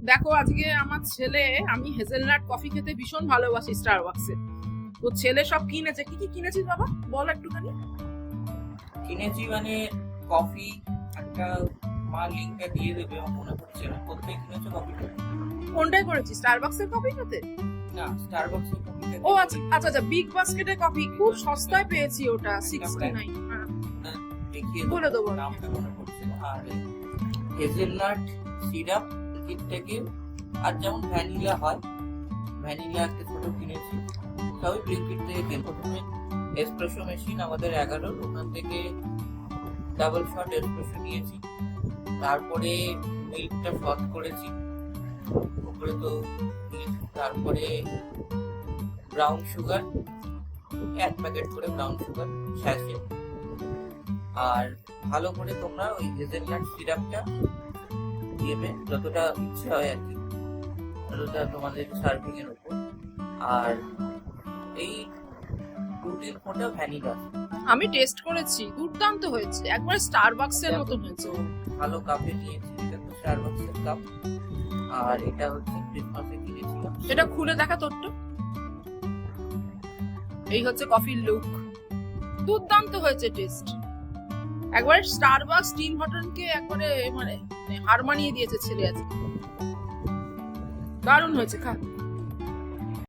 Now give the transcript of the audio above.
দেখো আজকে আমার ছেলে, আমি হেজেলনাট কফি খেতে ভীষণ ভালোবাসি স্টারবাকসে। তো ছেলে সব কিনেছে। কি কি কিনেছিস বাবা, বল একটুখানি। কিনেছি মানে কফি একটা, মা লিঙ্কটা দিয়ে দেবে আমার মনে পড়ছে না। কোথায় কিনেছো কফিটা? কোনটাই করেছিস, স্টারবাকসের কফি খেতে? না, স্টারবাকসের কফিটা ও আচ্ছা আচ্ছা আচ্ছা, বিগ বাস্কেটের কফি খুব সস্তায় পেয়েছি, ওটা 69। হ্যাঁ, দেখিয়ে বলে দেবো। নামটা মনে পড়ছে না। আর হেজেলনাট সিরাপ কিট থেকে, আর যেমন ভ্যানিলা হয়, ভ্যানিলা একটা ছোট কিনেছি, সবই ব্লিঙ্কিট থেকে কিনে। প্রথমে এসপ্রেসো মেশিন আমাদের 11, ওখান থেকে ডাবল শট এসপ্রেসো নিয়েছি। তারপরে মিল্কটা ফ্রথ করেছি, উপরে তো milk, তারপরে ব্রাউন সুগার, 1 প্যাকেট করে ব্রাউন সুগার স্যাশে। আর ভালো করে তোমরা ওই হেজেলনাট সিরাপটা দেবে যতটা ইচ্ছে হয় আর কি, যতটা তোমাদের সার্ভিং এর উপর। আর এই 2-3 ফোঁটা ভ্যানিলা। আমি টেস্ট করেছি, দুর্দান্ত হয়েছে, একবার স্টারবাকসের মতন হয়েছে। ভালো কাপে নিয়েছি, এটা তো স্টারবাকসের কাপ। আর এটা হচ্ছে ক্রিসমাসে কিনেছিলাম। এটা খুলে দেখা তোরটা। এই হচ্ছে কফির লুক, দুর্দান্ত হয়েছে টেস্ট। একবারে স্টারবাকস টিম হটনকে একবারে মানে হার মানিয়ে দিয়েছে ছেলে আজকে। দারুণ হয়েছে, খা।